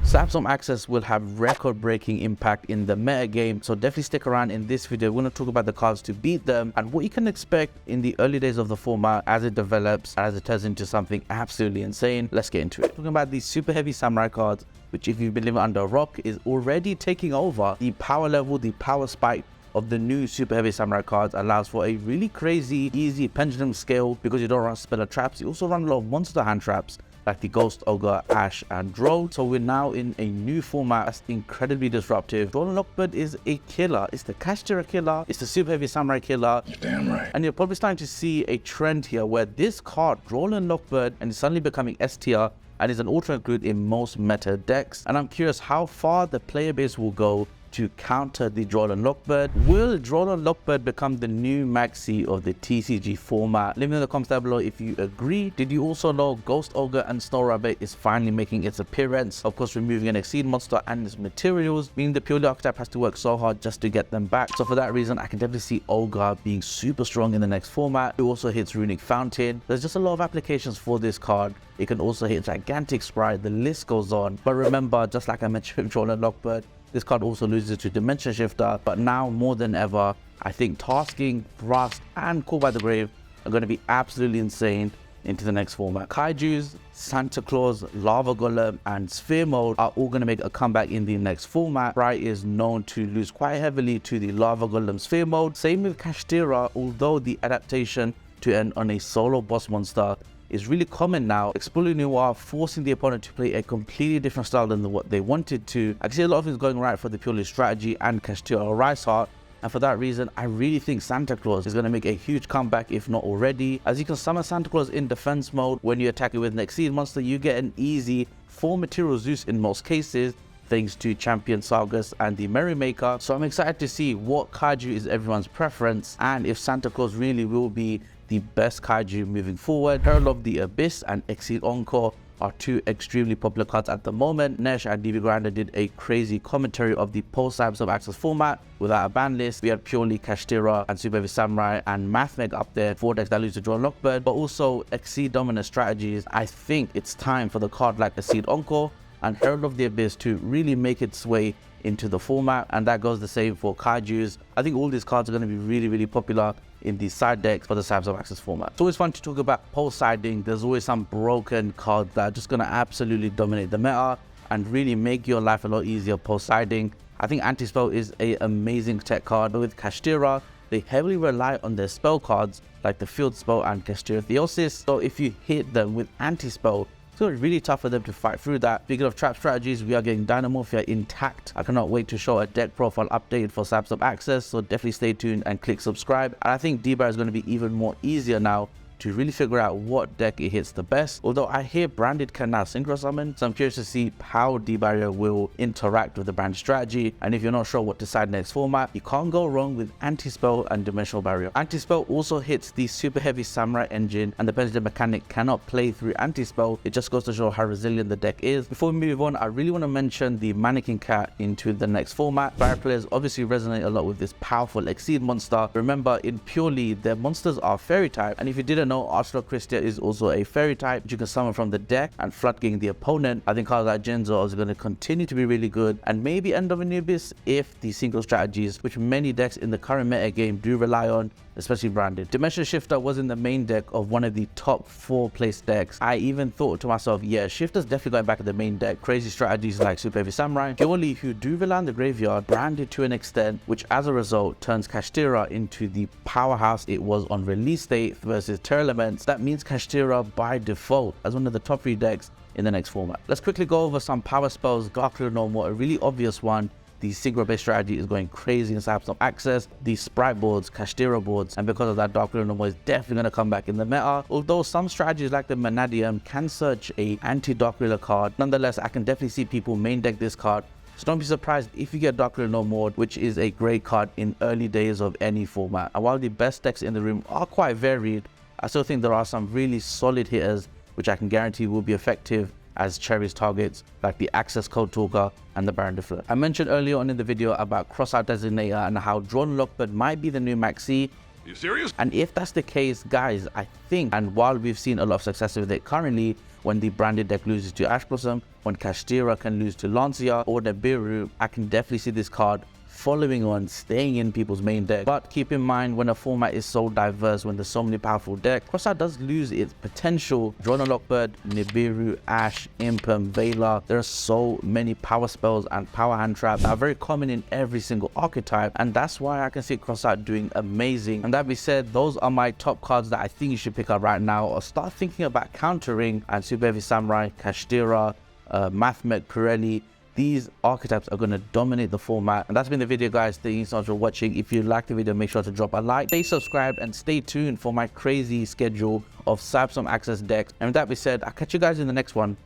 Cyberstorm Access will have record-breaking impact in the meta game, so definitely stick around. In this video, we're going to talk about the cards to beat them and what you can expect in the early days of the format as it develops, as it turns into something absolutely insane. Let's get into it. Talking about these super heavy samurai cards, which if you've been living under a rock is already taking over. The power level, the power spike of the new super heavy samurai cards allows for a really crazy, easy pendulum scale because you don't run speller traps. You also run a lot of monster hand traps like the Ghost, Ogre, Ash, and Droll. So we're now in a new format that's incredibly disruptive. Droll and Lockbird is a killer. It's the Kaiju killer. It's the super heavy samurai killer. You're damn right. And you're probably starting to see a trend here where this card, Droll and Lockbird, and is suddenly becoming S tier and is an auto include in most meta decks. And I'm curious how far the player base will go to counter the Droll and Lockbird. Will Droll and Lockbird become the new Maxx-C of the TCG format? Leave me in the comments down below if you agree. Did you also know Ghost Ogre and Snow Rabbit is finally making its appearance? Of course, removing an Exceed monster and its materials, meaning the purely archetype has to work so hard just to get them back. So for that reason, I can definitely see Ogre being super strong in the next format. It also hits Runic Fountain. There's just a lot of applications for this card. It can also hit Gigantic Sprite. The list goes on. But remember, just like I mentioned with Droll and Lockbird, this card also loses to Dimension Shifter, but now more than ever, I think Tasking, Thrust, and Call by the Grave are going to be absolutely insane into the next format. Kaijus, Santa Claus, Lava Golem, and Sphere Mode are all going to make a comeback in the next format. Sprite is known to lose quite heavily to the Lava Golem Sphere Mode. Same with Kashtira, although the adaptation to end on a solo boss monster is really common now. Exploring Noir forcing the opponent to play a completely different style than what they wanted to. I can see a lot of things going right for the purely strategy and Kashtira or Rice Heart, and for that reason I really think Santa Claus is going to make a huge comeback, if not already, as you can summon Santa Claus in defense mode. When you attack it with an Exceed monster, you get an easy 4 material Zeus in most cases, thanks to Champion Sargus and the Merrymaker. So I'm excited to see what Kaiju is everyone's preference and if Santa Claus really will be the best Kaiju moving forward. Herald of the Abyss and Exceed Encore are two extremely popular cards at the moment. Nesh and DB Grinder did a crazy commentary of the post-Cyberstorm Access format without a ban list. We had purely Kashtira and Super Heavy Samurai and Mathmeg up there for decks that lose to Droll and Lockbird, but also Exceed dominant strategies. I think it's time for the card like Exceed Encore and Herald of the Abyss to really make its way into the format, and that goes the same for Kaijus. I think all these cards are going to be really popular in the side decks for the Cyberstorm Access format. It's always fun to talk about post siding. There's always some broken cards that are just going to absolutely dominate the meta and really make your life a lot easier post siding. I think Anti-Spell is an amazing tech card, but with Kashtira, they heavily rely on their spell cards like the Field Spell and Kashtira Theosis. So if you hit them with Anti-Spell, so it's really tough for them to fight through that. Speaking of trap strategies, we are getting Dynamorphia intact. I cannot wait to show a deck profile update for Cyberstorm Access, so definitely stay tuned and click subscribe. And I think D-Bar is going to be even more easier now to really figure out what deck it hits the best. Although I hear Branded can now synchro summon, so I'm curious to see how D-Barrier will interact with the brand strategy. And if you're not sure what to decide next format, you can't go wrong with Anti-Spell and Dimensional Barrier. Anti-Spell also hits the super heavy Samurai engine, and the pendulum mechanic cannot play through Anti-Spell. It just goes to show how resilient the deck is. Before we move on, I really want to mention the Mannequin cat into the next format. Barrier players obviously resonate a lot with this powerful Exceed monster. Remember, in purely, their monsters are fairy type, and if you didn't know, Arsenal Christia is also a fairy type, which you can summon from the deck and floodgating the opponent. I think cards like Genzo is going to continue to be really good, and maybe End of Anubis if the single strategies, which many decks in the current meta game do rely on, especially Branded. Dimension Shifter was in the main deck of one of the top 4 place decks. I even thought to myself, yeah, Shifter's definitely going back to the main deck. Crazy strategies like Super Heavy Samurai, purely who do rely on the graveyard, Branded to an extent, which as a result turns Kashtira into the powerhouse it was on release date versus Terra Elements. That means Kashtira by default as one of the top 3 decks in the next format. Let's quickly go over some power spells. Dark Little No More, a really obvious one. The synchro based strategy is going crazy in Cyberstorm Access. The Sprite boards, Kashtira boards, and because of that, Dark Little No More is definitely going to come back in the meta. Although some strategies like the Manadium can search a anti-Dark Riddler card, nonetheless, I can definitely see people main deck this card. So don't be surprised if you get Dark Riddler No More, which is a great card in early days of any format. And while the best decks in the room are quite varied, I still think there are some really solid hitters which I can guarantee will be effective as Cherry's targets, like the Access Code Talker and the Baron de Fleur. I mentioned earlier on in the video about Crossout Designator and how Droll and Lockbird might be the new Maxx-C. You serious? And if that's the case, guys, I think, and while we've seen a lot of success with it currently, when the branded deck loses to Ash Blossom, when Kashtira can lose to Lancia or Nibiru, I can definitely see this card following on, staying in people's main deck. But keep in mind, when a format is so diverse, when there's so many powerful decks, Crossfire does lose its potential. Droll and Lockbird, Nibiru, Ash, Impem, Veiler, there are so many power spells and power hand traps that are very common in every single archetype, and that's why I can see Crossfire doing amazing. And that being said, those are my top cards that I think you should pick up right now or start thinking about countering. And Super Heavy Samurai, Kashtira, Mathmet, Pirelli, these archetypes are going to dominate the format. And that's been the video, guys. Thank you so much for watching. If you liked the video, make sure to drop a like, stay subscribed, and stay tuned for my crazy schedule of Cyberstorm Access decks. And with that being said, I'll catch you guys in the next one.